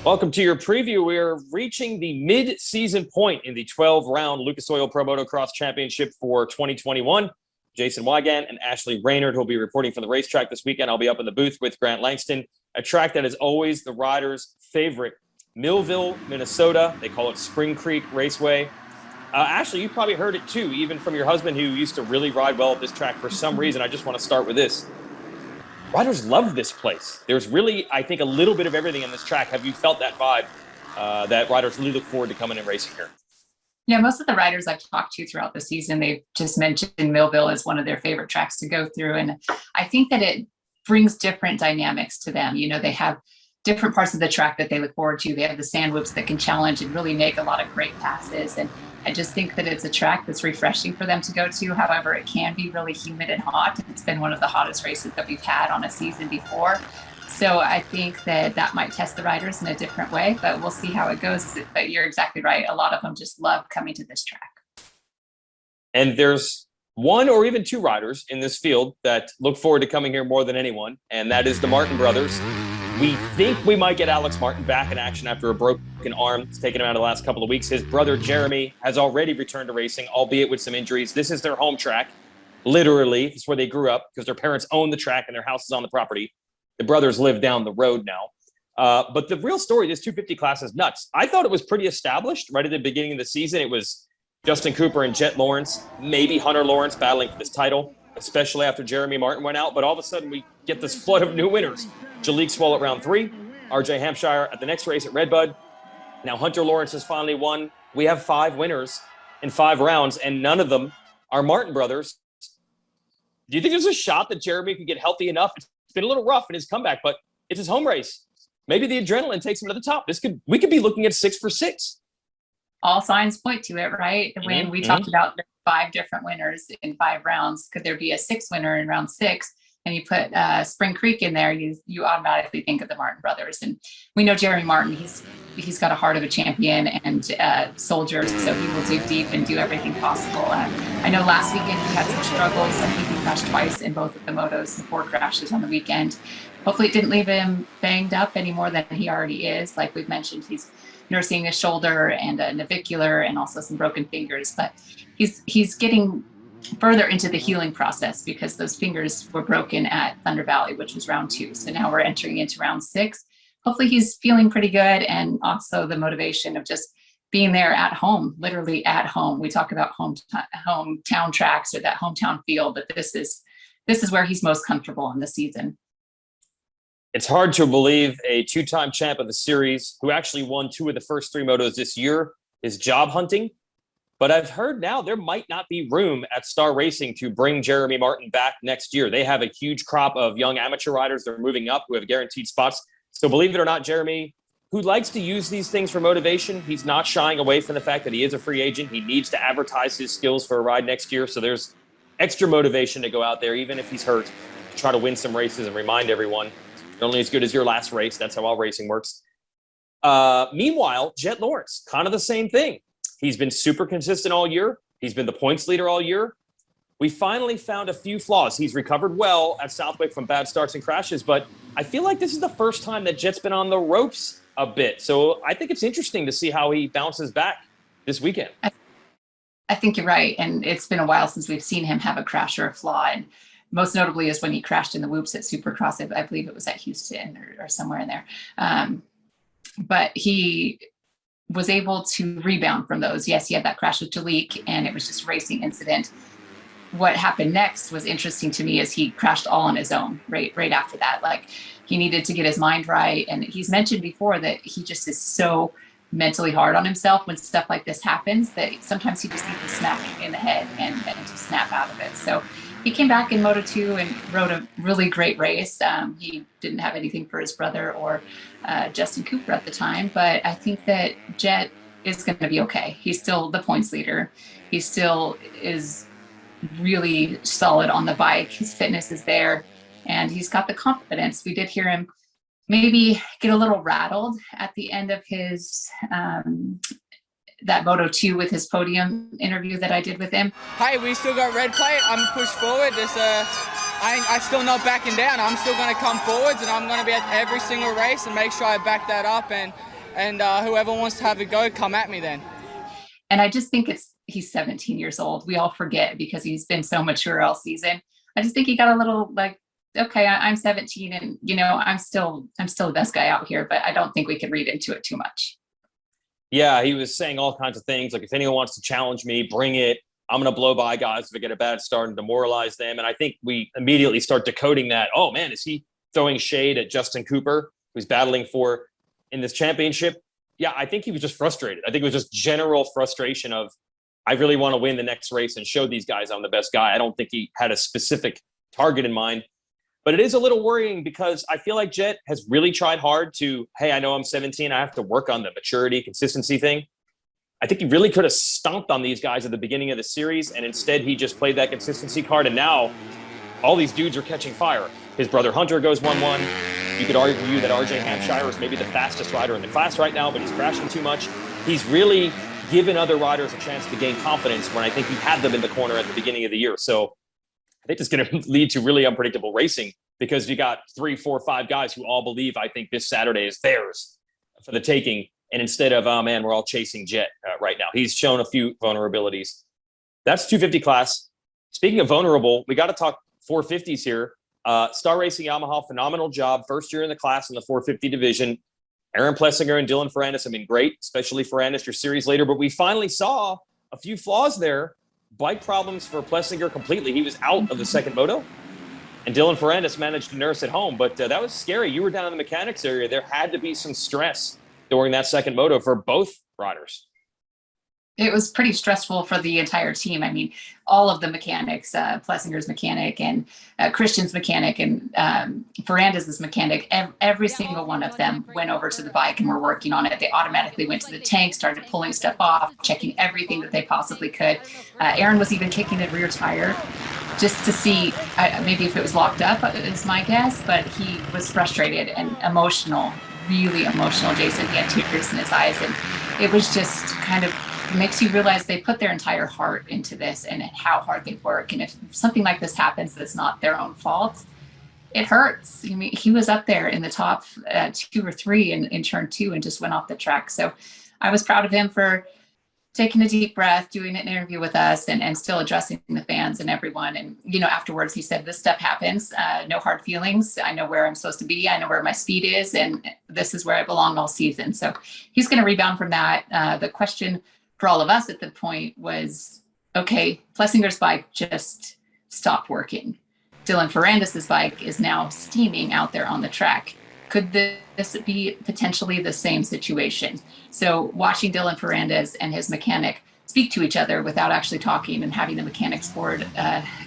Welcome to your preview. We're reaching the mid-season point in the 12-round Lucas Oil Pro Motocross Championship for 2021. Jason Weigandt and Ashley Reynard will be reporting from the racetrack this weekend. I'll be up in the booth with Grant Langston, a track that is always the riders' favorite. Millville, Minnesota. They call it Spring Creek Raceway. Ashley, you probably heard it too, even from your husband who used to really ride well at this track for some reason. I just want to start with this. Riders love this place. There's really, I think, a little bit of everything in this track. Have you felt that vibe that riders really look forward to coming and racing here? Yeah, most of the riders I've talked to throughout the season, they've just mentioned Millville as one of their favorite tracks to go through. And I think that it brings different dynamics to them. You know, they have different parts of the track that they look forward to. They have the sand whoops that can challenge and really make a lot of great passes. And I just think that it's a track that's refreshing for them to go to. However, it can be really humid and hot. It's been one of the hottest races that we've had on a season before. So I think that that might test the riders in a different way, but we'll see how it goes. But you're exactly right. A lot of them just love coming to this track. And there's one or even two riders in this field that look forward to coming here more than anyone, and that is the Martin brothers. We think we might get Alex Martin back in action after a broken arm. It's taken him out of the last couple of weeks. His brother, Jeremy, has already returned to racing, albeit with some injuries. This is their home track. Literally, it's where they grew up because their parents own the track and their house is on the property. The brothers live down the road now. But the real story, this 250 class is nuts. I thought it was pretty established right at the beginning of the season. It was Justin Cooper and Jet Lawrence, maybe Hunter Lawrence battling for this title, especially after Jeremy Martin went out. But all of a sudden, we get this flood of new winners. Jalik Swole at round 3, RJ Hampshire at the next race at Redbud. Now Hunter Lawrence has finally won. We have 5 winners in 5 rounds, and none of them are Martin brothers. Do you think there's a shot that Jeremy could get healthy enough? It's been a little rough in his comeback, but it's his home race. Maybe the adrenaline takes him to the top. We could be looking at 6 for 6. All signs point to it, right? When we talked about the 5 different winners in 5 rounds, could there be a 6th winner in round 6? And you put Spring Creek in there, you automatically think of the Martin brothers. And we know Jeremy Martin, he's got a heart of a champion and soldier, so he will dig deep and do everything possible. I know last weekend he had some struggles. I think he crashed twice in both of the motos, the 4 crashes on the weekend. Hopefully it didn't leave him banged up any more than he already is. Like we've mentioned, he's nursing a shoulder and a navicular and also some broken fingers, but he's getting further into the healing process because those fingers were broken at Thunder Valley, which was round 2. So now we're entering into round 6. Hopefully he's feeling pretty good. And also the motivation of just being there at home, literally at home. We talk about hometown tracks or that hometown feel, but this is where he's most comfortable in the season. It's hard to believe a 2-time champ of the series who actually won 2 of the first 3 motos this year is job hunting. But I've heard now there might not be room at Star Racing to bring Jeremy Martin back next year. They have a huge crop of young amateur riders they're moving up who have guaranteed spots. So believe it or not, Jeremy, who likes to use these things for motivation, he's not shying away from the fact that he is a free agent. He needs to advertise his skills for a ride next year. So there's extra motivation to go out there, even if he's hurt, to try to win some races and remind everyone you're only as good as your last race. That's how all racing works. Meanwhile, Jet Lawrence, kind of the same thing. He's been super consistent all year. He's been the points leader all year. We finally found a few flaws. He's recovered well at Southwick from bad starts and crashes, but I feel like this is the first time that Jet's been on the ropes a bit. So I think it's interesting to see how he bounces back this weekend. I think you're right. And it's been a while since we've seen him have a crash or a flaw. And most notably is when he crashed in the whoops at Supercross. I believe it was at Houston or somewhere in there. But he was able to rebound from those. Yes, he had that crash with Jalik and it was just a racing incident. What happened next was interesting to me as he crashed all on his own right after that. Like he needed to get his mind right. And he's mentioned before that he just is so mentally hard on himself when stuff like this happens that sometimes he just needs to smack in the head and to snap out of it. So he came back in Moto2 and rode a really great race. He didn't have anything for his brother or Justin Cooper at the time, but I think that Jet is going to be okay. He's still the points leader. He still is really solid on the bike. His fitness is there and he's got the confidence. We did hear him maybe get a little rattled at the end of his that Moto2 with his podium interview that I did with him. Hey, we still got red plate. I'm pushed forward. Just I still not backing down. I'm still going to come forwards and I'm going to be at every single race and make sure I back that up and and whoever wants to have a go, come at me then. And I just think he's 17 years old. We all forget because he's been so mature all season. I just think he got a little like, okay, I'm 17 and, you know, I'm still the best guy out here, but I don't think we could read into it too much. Yeah, he was saying all kinds of things. Like, if anyone wants to challenge me, bring it. I'm going to blow by guys if I get a bad start and demoralize them. And I think we immediately start decoding that. Oh, man, is he throwing shade at Justin Cooper, who's battling for in this championship? Yeah, I think he was just frustrated. I think it was just general frustration of, I really want to win the next race and show these guys I'm the best guy. I don't think he had a specific target in mind. But it is a little worrying because I feel like Jet has really tried hard to, hey, I know I'm 17. I have to work on the maturity, consistency thing. I think he really could have stomped on these guys at the beginning of the series, and instead he just played that consistency card, and now all these dudes are catching fire. His brother Hunter goes 1-1. You could argue that RJ Hampshire is maybe the fastest rider in the class right now, but he's crashing too much. He's really given other riders a chance to gain confidence when I think he had them in the corner at the beginning of the year. So I think it's going to lead to really unpredictable racing because you got 3, 4, 5 guys who all believe, I think, this Saturday is theirs for the taking. And instead of, oh, man, we're all chasing Jet right now. He's shown a few vulnerabilities. That's 250 class. Speaking of vulnerable, we got to talk 450s here. Star Racing Yamaha, phenomenal job. First year in the class in the 450 division. Aaron Plessinger and Dylan Ferrandis have been great, especially Ferrandis, your series leader. But we finally saw a few flaws there. Bike problems for Plessinger completely. He was out of the second moto. And Dylan Ferrandis managed to nurse it home. But that was scary. You were down in the mechanics area. There had to be some stress during that second moto for both riders. It was pretty stressful for the entire team. I mean, all of the mechanics, Plessinger's mechanic and Christian's mechanic and Ferrandis' mechanic, every single one of them went over to the bike and were working on it. They automatically went to the tank, started pulling stuff off, checking everything that they possibly could. Aaron was even kicking the rear tire just to see maybe if it was locked up, is my guess, but he was frustrated and emotional, really emotional, Jason. He had tears in his eyes, and it was just kind of makes you realize they put their entire heart into this and how hard they work. And if something like this happens that's not their own fault, it hurts. I mean, he was up there in the top 2 or 3 in turn 2 and just went off the track. So I was proud of him for taking a deep breath, doing an interview with us and still addressing the fans and everyone. And, you know, afterwards he said, this stuff happens, no hard feelings. I know where I'm supposed to be. I know where my speed is, and this is where I belong all season. So he's going to rebound from that. The question for all of us at the point was, okay, Plessinger's bike just stopped working. Dylan Ferrandis' bike is now steaming out there on the track. Could this be potentially the same situation? So watching Dylan Ferrandis and his mechanic speak to each other without actually talking and having the mechanics board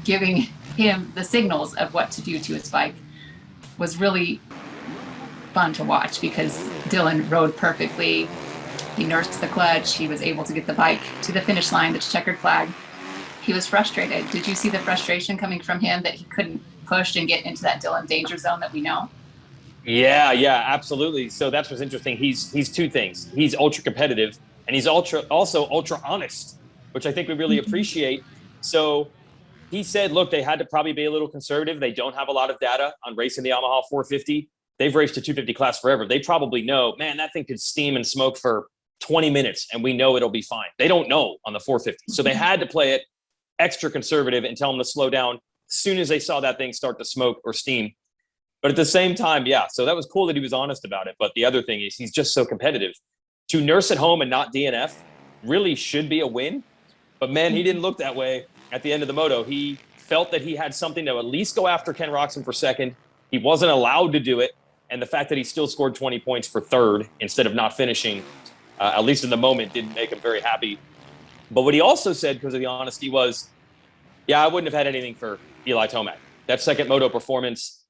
giving him the signals of what to do to his bike was really fun to watch because Dylan rode perfectly. He nursed the clutch. He was able to get the bike to the finish line, the checkered flag. He was frustrated. Did you see the frustration coming from him that he couldn't push and get into that Dylan danger zone that we know? Yeah, absolutely. So that's what's interesting. He's 2 things. He's ultra competitive, and he's also ultra honest, which I think we really appreciate. So he said, look, they had to probably be a little conservative. They don't have a lot of data on racing the Yamaha 450. They've raced a 250 class forever. They probably know, man, that thing could steam and smoke for 20 minutes and we know it'll be fine. They don't know on the 450. So they had to play it extra conservative and tell them to slow down as soon as they saw that thing start to smoke or steam. But at the same time, yeah, so that was cool that he was honest about it. But the other thing is he's just so competitive. To nurse at home and not DNF really should be a win. But man, he didn't look that way at the end of the moto. He felt that he had something to at least go after Ken Roxon for second. He wasn't allowed to do it. And the fact that he still scored 20 points for third instead of not finishing, at least in the moment, didn't make him very happy. But what he also said, because of the honesty, was, yeah, I wouldn't have had anything for Eli Tomac. That second moto performance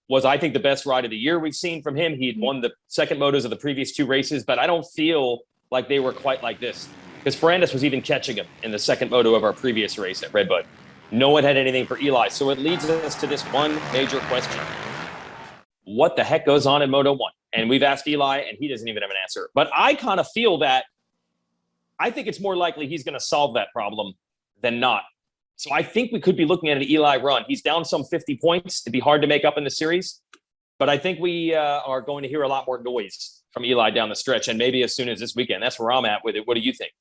was, I think, the best ride of the year we've seen from him. He had won the second motos of the previous 2 races, but I don't feel like they were quite like this. Because Ferrandis was even catching him in the second moto of our previous race at Redbud. No one had anything for Eli. So it leads us to this one major question. What the heck goes on in Moto 1? And we've asked Eli, and he doesn't even have an answer. But I kind of feel that I think it's more likely he's going to solve that problem than not. So I think we could be looking at an Eli run. He's down some 50 points. It'd be hard to make up in the series. But I think we are going to hear a lot more noise from Eli down the stretch, and maybe as soon as this weekend. That's where I'm at with it. What do you think?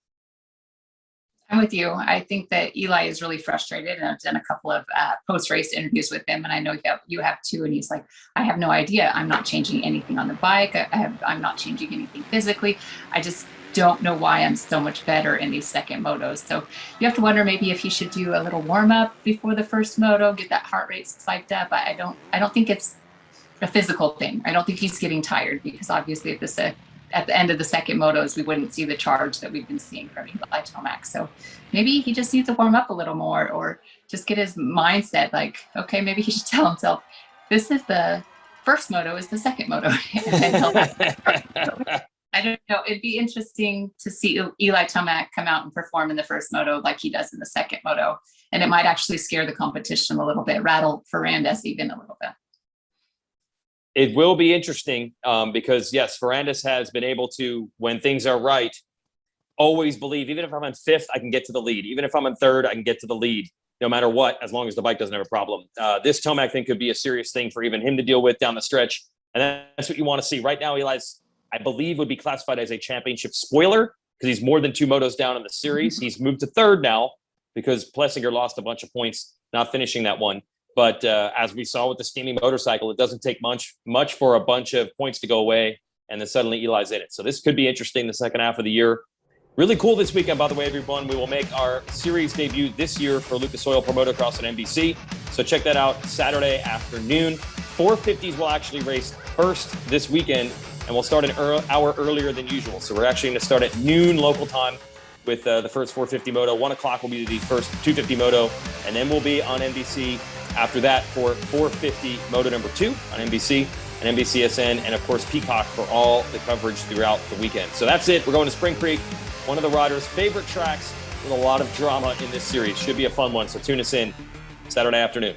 I'm with you. I think that Eli is really frustrated, and I've done a couple of post-race interviews with him, and I know you have too. And he's like, I have no idea. I'm not changing anything on the bike. I'm not changing anything physically. I just don't know why I'm so much better in these second motos. So you have to wonder maybe if he should do a little warm up before the first moto, get that heart rate spiked up. I don't think it's a physical thing. I don't think he's getting tired, because obviously at the end of the second motos, we wouldn't see the charge that we've been seeing from Eli Tomac. So maybe he just needs to warm up a little more, or just get his mindset like, okay, maybe he should tell himself, this is the first moto, is the second moto. I don't know. It'd be interesting to see Eli Tomac come out and perform in the first moto like he does in the second moto. And it might actually scare the competition a little bit, rattle Ferrandis even a little bit. It will be interesting because, yes, Ferrandis has been able to, when things are right, always believe, even if I'm in fifth, I can get to the lead. Even if I'm in third, I can get to the lead, no matter what, as long as the bike doesn't have a problem. This Tomac thing could be a serious thing for even him to deal with down the stretch. And that's what you want to see. Right now, Eli's, I believe, would be classified as a championship spoiler because he's more than 2 motos down in the series. He's moved to third now because Plessinger lost a bunch of points not finishing that one. But as we saw with the steaming motorcycle, it doesn't take much for a bunch of points to go away, and then suddenly Eli's in it. So this could be interesting the second half of the year. Really cool this weekend, by the way, everyone. We will make our series debut this year for Lucas Oil Pro Motocross at NBC. So check that out Saturday afternoon. 450s will actually race first this weekend, and we'll start an hour earlier than usual. So we're actually going to start at noon local time with the first 450 moto. 1 o'clock will be the first 250 moto, and then we'll be on NBC after that for 450 moto number 2 on NBC and NBCSN, and of course Peacock for all the coverage throughout the weekend. So that's it. We're going to Spring Creek, one of the riders' favorite tracks with a lot of drama in this series. Should be a fun one, so tune us in Saturday afternoon.